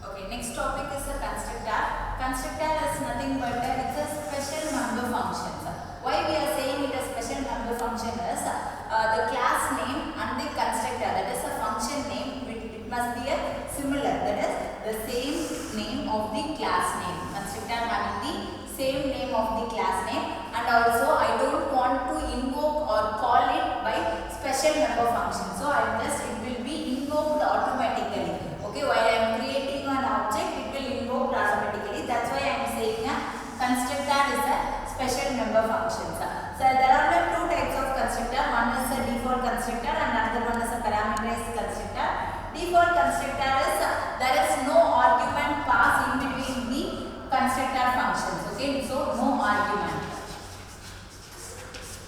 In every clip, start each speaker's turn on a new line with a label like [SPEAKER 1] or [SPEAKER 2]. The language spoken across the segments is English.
[SPEAKER 1] Okay, next topic is a constructor. Constructor is nothing but it's a special member function. Why we are saying it a special member function is the class name and the constructor, that is a function name, it must be a similar, that is the same name of the class name. Constructor having the same name of the class name, and also I don't want to invoke or call it by special member function. So it will be invoked automatically. Okay, while I am creating an object, it will invoke automatically. That's why I am saying a constructor is a special member function. So there are two types of constructor. One is a default constructor and another one is a parameterized constructor. Default constructor is there is no argument passed in between the constructor functions. Okay, so no argument.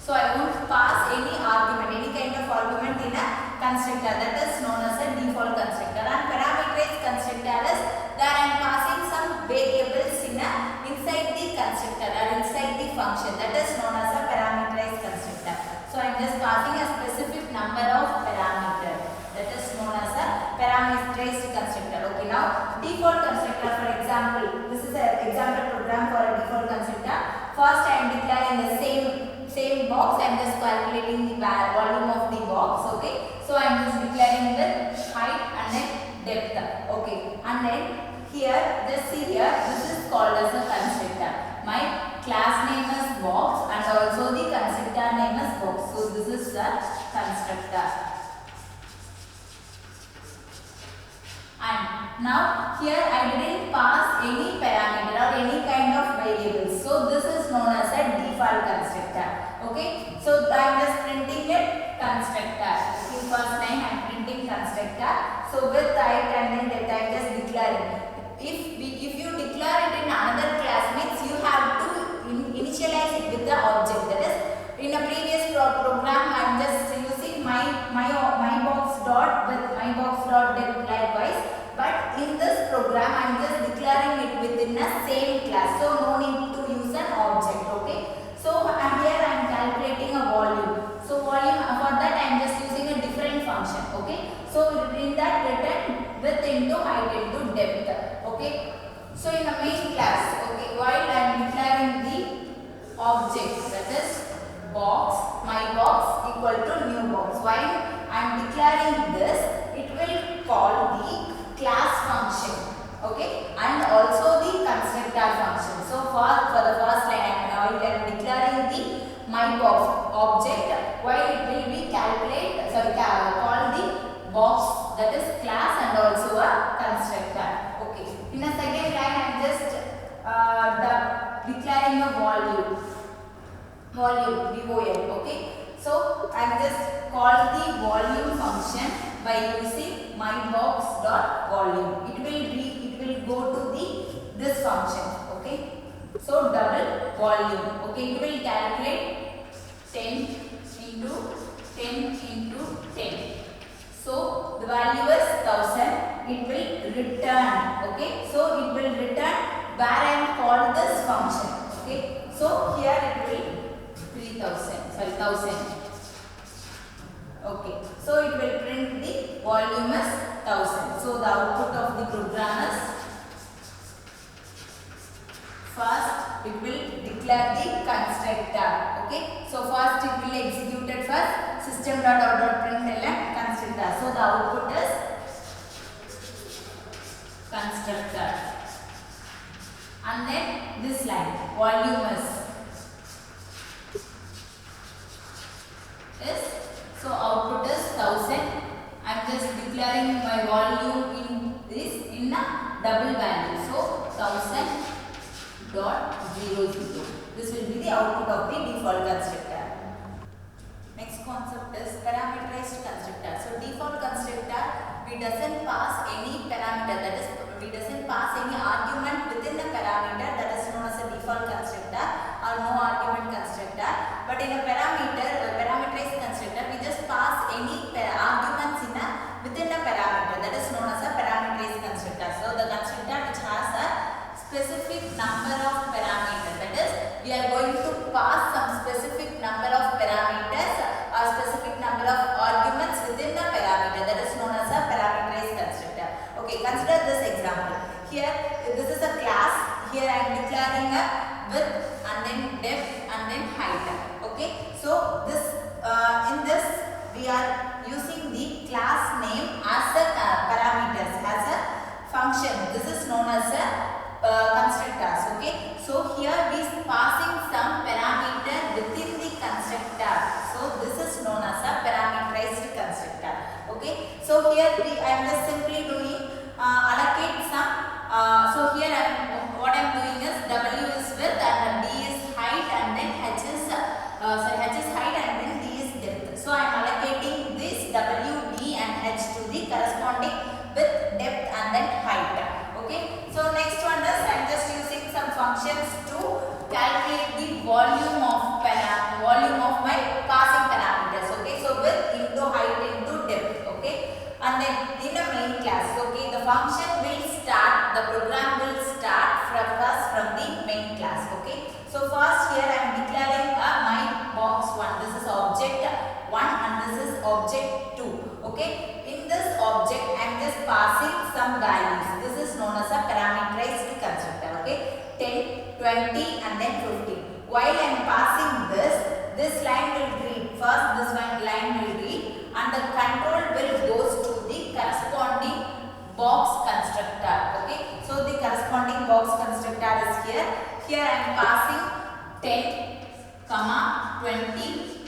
[SPEAKER 1] So I won't pass any argument, any kind of argument in a constructor. That is known as a default constructor. And parameterized constructor is that I am passing some variables inside the constructor or inside the function. That is known as a parameterized constructor. So I am just passing a specific number of parameters. That is known as a parameterized constructor. Okay, now default constructor, for example, this is an example program for a default constructor. First I am declaring the same box. I am just calculating the volume of the box. Okay, so I am just declaring the height and then depth. Okay, and then here, just see here, this is called as a constructor. My class name is box and also the constructor name is box. So this is the constructor. And now here I didn't pass any parameter or any kind of variables. So this is known as a default constructor. Okay, so I am just printing it constructor. In first line I am printing constructor. So with height and then depth I am just declaring. If you declare it in another class, means you have to initialize it with the object. That is, in a previous program I am just using my box dot with my box dot depth likewise. But in this program I am just declaring it within a same class. So no need to use an object. Okay. So here I am calculating a volume. So volume, for that I am just using a different function. Okay. So in that return width into height into depth. Okay. So in the main class, okay, while I am declaring the object, that is box, my box equal to new box. While I am declaring this, it will call the class function. Okay, and also the constructor function. So for the first line, I am declaring the my box object, while it will be call the box, that is class and also a constructor. Okay, in a second line I am just declaring a volume VOL. Okay, so I am just call the volume function by using my box dot volume. It will go to this function. Okay, so double volume. Okay, it will calculate 10 into 10 into 10. So the value is 1000. It will return. Okay, so it will return where I am called this function. Okay, so here it will 1000. Okay, so it will print the volume as 1000. So the output of the program is, first it will declare the constructor. Okay, so first it will execute it first system.out.println constructor. So the output is constructor. And then this line volume is so output is 1000. I am just declaring my volume in a double value. So 1000.00. This will be the output of the default constructor. Next concept is parameterized constructor. So default constructor, we doesn't pass any parameter, that is we doesn't pass any argument within the parameter, that is known as a default constructor or no argument constructor. But in a parameterized constructor, we just pass any arguments within a parameter, that is known as a parameterized constructor. So the constructor which has a specific number of parameters, that is we are going to pass some specific number of parameters or specific number of arguments within the parameter, that is known as a parameterized constructor. Okay, consider Here this is a class. Here I am declaring a width and then depth and then height. Okay, so this in this we are using the class name as a parameters, as a function. This is known as a constructors. Okay, so here we is passing some parameter within the constructor. So this is known as a parameterized constructor. Okay, so here I am just simply doing allocate some. So here what I am doing is W is width and D is height and then H is height and then D is depth. So I am allocating this W, D and H to the corresponding width, depth and then height. Okay, so next one is I am just using some functions to calculate the volume of my passing parameters. Okay, so width into height into depth. Okay, and then in a main class, okay, the function will start, the program will start from the main class. Okay, so first here I am declaring my box 1. This is object 1 and this is object 2. Okay, in this object I am just passing some values. This is known as a parameterized constructor. Okay, 10, 20 and then 50. While I am passing this line will read, first this line will read and the control will goes to the corresponding box constructor. Okay, so the corresponding box constructor is here. Here I am passing 10, 20,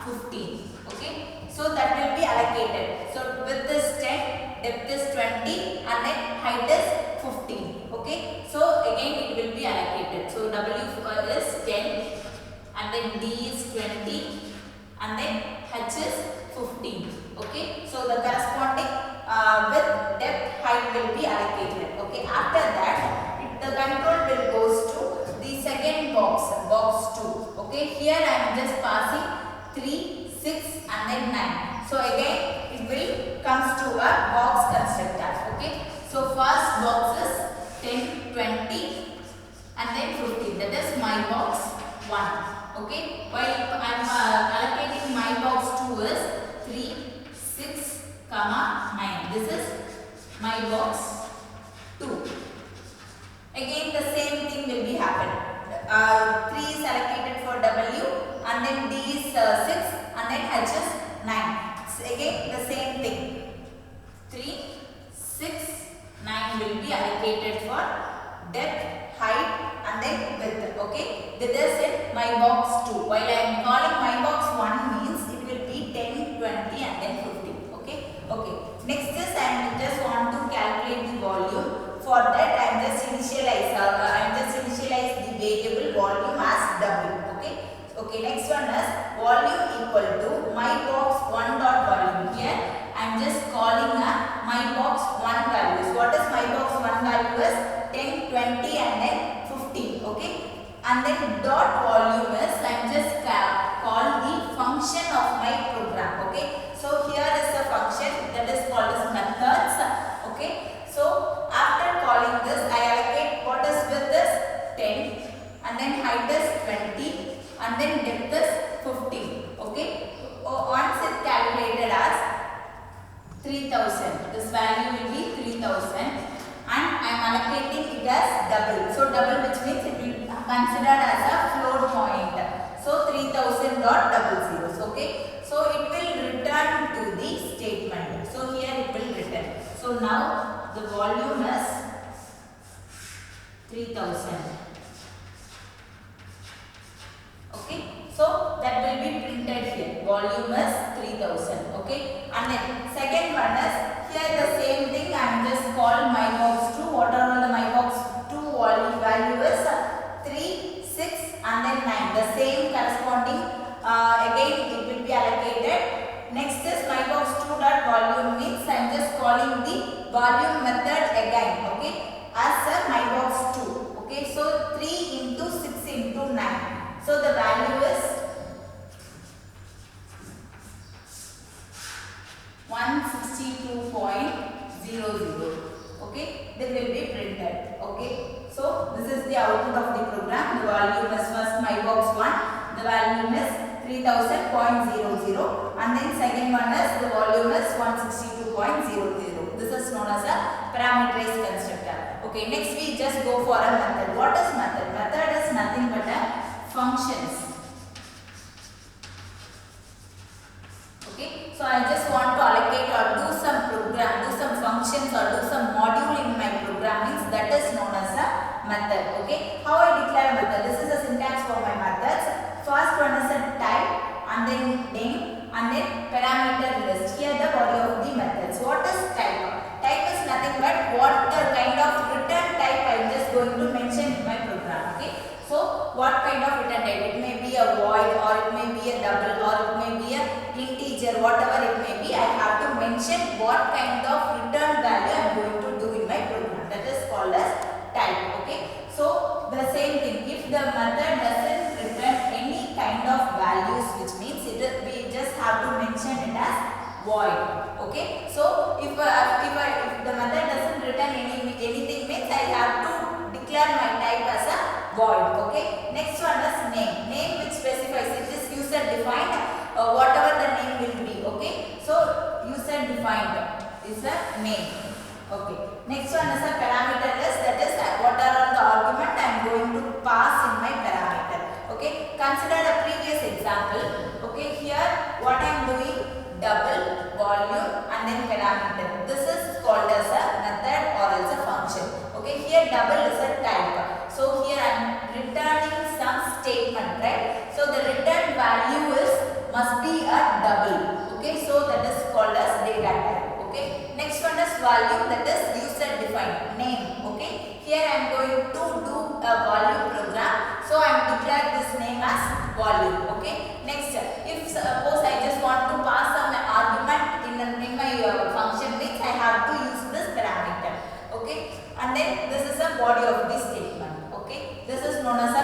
[SPEAKER 1] 15. Okay, so that will be allocated. So with this 10, depth is 20 and then height is 15. Okay, so again it will be allocated. So W is 10 and then D is 20 and then H is 15. Okay, so the corresponding width, depth, height will be allocated. Okay, after that the control will goes to the second box 2. Okay, here I am just passing 3, 6 and then 9. So again it will comes to a box constructor. Okay, so first box is 10, 20 and then 15. That is my box 1. Okay, while I am allocating my box 2 is 3, 6, 9. This is my box 2. Again the same thing will be happen. 3 is allocated for W and then D is 6 and then H is 9. So again the same thing. 3, 6, 9 will be allocated for depth, height and then width. Okay, this is in my box 2. While I am calling my box 1 means it will be 10, 20 and then 15. Okay. Next is I just want to calculate the volume. For that I am just initialize the variable volume as W. Okay. Next one is volume equal to my box 1 dot volume. Here I am just calling my box 1 values. What is my box 1 value is 10, 20 and then 15. Okay. And then dot volume is I am just call the function of my program. Okay. So here is the function that is called as methods. Okay. So after calling this I allocate what is width is 10 and then height is 20 and then depth is 15. Okay. Once it calculated as 3000, this value will be 3000 and I am allocating it as double. So double, which means it will be considered as a float point. So 3000.00. Okay. So it will return to the statement. So here it will return. So now the volume is 3000. Okay. So that will be printed here. Volume is 3000. Okay. And then second one is here the same thing. I am just call my box 2. What are all the my box 2 volume value is 3, 6 and then 9. The same corresponding again it will be allocated. Next is my box 2 dot volume means I am just calling the volume method again. Okay, as a my box 2. Okay, so 3 into 6 into 9. So the value is 162.00. Okay, that will be printed. Okay, so this is the output of the program. The volume is first my box 1. The volume is 3000.00 and then second one is the volume is 162.00. This is known as a parameterized constructor. Okay, next we just go for a method. What is method? Method is nothing but a functions. Okay, so I just want to allocate or do some program, do some functions or do some module in my program, means that is known as a method. Okay, how I declare a method? This is a syntax for my methods. First one is a type, and then name, and then parameter list. Here the body of the methods. What is type? Type is nothing but what the kind of return type I am just going to mention in my program. Okay, so what kind of return type? It may be a void, or it may be a double, or it may be a integer, whatever it may be. I have to mention what kind of return value I am going to do in my program. That is called as type. Okay, so the same thing. If the method doesn't return any kind of values, which means we just have to mention it as void. Okay, so if the method doesn't return anything, means I have to declare my type as a void. Okay, next one is name. Name which specifies it is user defined, whatever the name will be. Okay, so user defined is a name. Okay, next one is a parameter list, that is what are all the argument I am going to pass in my parameter. Okay, consider the previous example. Okay, here what I am doing, double, volume, and then parameter. This is called as a method or else a function. Okay, here double is a type. So here I am returning some statement, right? So the return value must be a double. Okay, so that is called as data type. Okay, next one is volume, that is user defined name. Okay, here I am going to do a volume program, so I am declaring this name as volume. Okay, next, if suppose I just want to pass some argument in my function, means I have to use this parameter. Okay, and then this is a body of the statement. Okay, this is known as